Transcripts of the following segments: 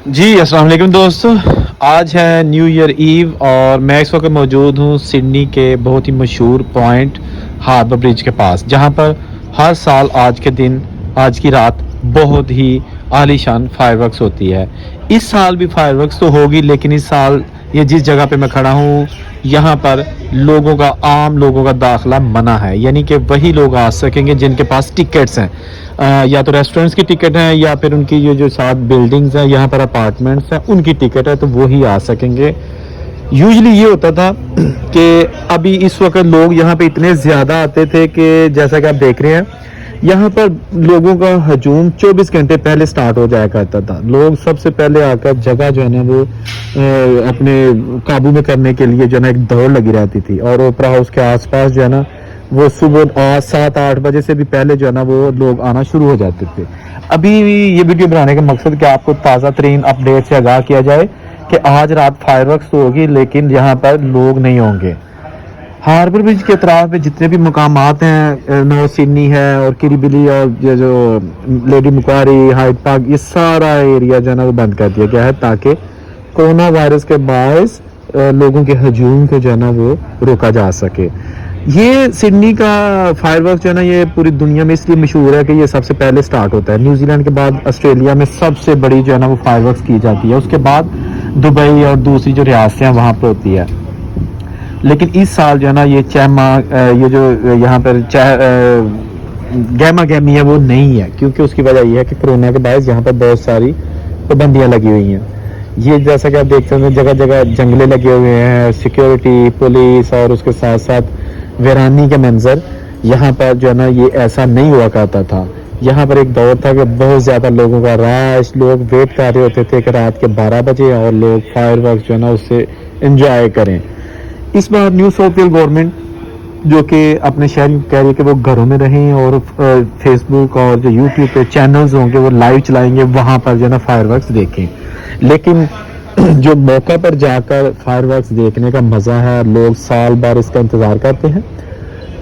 जी अस्सलाम वालेकुम दोस्तों। आज है न्यू ईयर ईव और मैं इस वक्त मौजूद हूँ सिडनी के बहुत ही मशहूर पॉइंट हार्बर ब्रिज के पास, जहाँ पर हर साल आज के दिन, आज की रात बहुत ही आलीशान फायरवर्क्स होती है। इस साल भी फायरवर्क्स तो होगी, लेकिन इस साल ये जिस जगह पे मैं खड़ा हूँ यहाँ पर आम लोगों का दाखिला मना है, यानी कि वही लोग आ सकेंगे जिनके पास टिकट्स हैं। या तो रेस्टोरेंट्स की टिकट है या फिर उनकी जो साथ बिल्डिंग्स हैं यहाँ पर अपार्टमेंट्स हैं उनकी टिकट है, तो वो ही आ सकेंगे। यूजली ये होता था कि अभी इस वक्त लोग यहाँ पे इतने ज़्यादा आते थे कि जैसा कि आप देख रहे हैं यहाँ पर लोगों का हजूम 24 घंटे पहले स्टार्ट हो जाया करता था। लोग सबसे पहले आकर जगह जो है ना वो अपने काबू में करने के लिए जो है ना एक दौड़ लगी रहती थी, और ओपरा हाउस के आसपास जो है ना वो सुबह 7-8 बजे से भी पहले जो है ना वो लोग आना शुरू हो जाते थे। अभी ये वीडियो बनाने का मकसद कि आपको ताज़ा तरीन अपडेट से आगाह किया जाए कि आज रात फायरवर्क्स तो होगी, लेकिन यहाँ पर लोग नहीं होंगे। हार्बर ब्रिज के अतराफ में जितने भी मकामात हैं, नॉर्थ सिडनी है और किरीबिली और ये जो लेडी मुकारी, हाइड पार्क, ये सारा एरिया जो है ना वो बंद कर दिया गया है ताकि कोरोना वायरस के बायस लोगों के हजूम को जो है ना वो रोका जा सके। ये सिडनी का फायरवर्क्स जो है ना ये पूरी दुनिया में इसलिए मशहूर है कि ये सबसे पहले स्टार्ट होता है। न्यूजीलैंड के बाद ऑस्ट्रेलिया में सबसे बड़ी जो है ना वो फायरवर्क्स की जाती है, उसके बाद दुबई और दूसरी जो रियासतें हैं वहाँ पर होती है। लेकिन इस साल जो है ना ये ये जो यहाँ पर गैमा गैमी है वो नहीं है, क्योंकि उसकी वजह ये है कि कोरोना के बायस यहाँ पर बहुत सारी पाबंदियाँ लगी हुई हैं। ये जैसा कि आप देख सकते हैं जगह जगह जंगले लगे हुए हैं, सिक्योरिटी, पुलिस और उसके साथ साथ वीरानी के मंजर। यहाँ पर जो है ना ये ऐसा नहीं हुआ करता था। यहाँ पर एक दौर था कि बहुत ज़्यादा लोगों का रश, लोग वेट कर रहे होते थे कि रात के 12 बजे और लोग फायरवर्क्स जो है ना उससे इंजॉय करें। इस बार न्यू साउथ वेल्स गवर्नमेंट जो कि अपने शहर में कह रही है कि वो घरों में रहें और फेसबुक और जो यूट्यूब पे चैनल्स होंगे वो लाइव चलाएंगे, वहाँ पर जो है ना फायरवर्क्स देखें। लेकिन जो मौका पर जाकर फायरवर्क्स देखने का मज़ा है, लोग साल भर इसका इंतज़ार करते हैं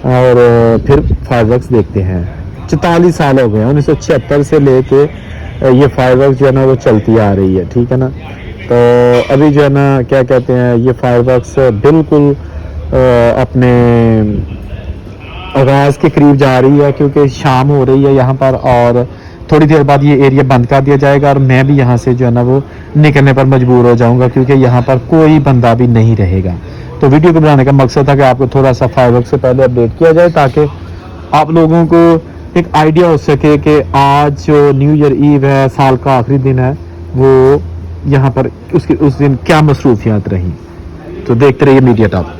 और फिर फायरवर्क्स देखते हैं। 44 साल हो गए, 1976 से लेके ये फायरवर्क्स जो है ना वो चलती आ रही है, ठीक है ना। तो अभी जो है ना क्या कहते हैं ये फायरवर्क्स बिल्कुल अपने आगाज़ के करीब जा रही है, क्योंकि शाम हो रही है यहाँ पर और थोड़ी देर बाद ये एरिया बंद कर दिया जाएगा और मैं भी यहाँ से जो है ना वो निकलने पर मजबूर हो जाऊँगा, क्योंकि यहाँ पर कोई बंदा भी नहीं रहेगा। तो वीडियो को बनाने का मकसद था कि आपको थोड़ा सा फायरवर्क्स से पहले अपडेट किया जाए ताकि आप लोगों को एक आइडिया हो सके कि आज जो न्यू ईयर ईव है, साल का आखिरी दिन है, वो यहाँ पर उस दिन क्या मसरूफियात रही। तो देखते रहिए मीडिया टॉप।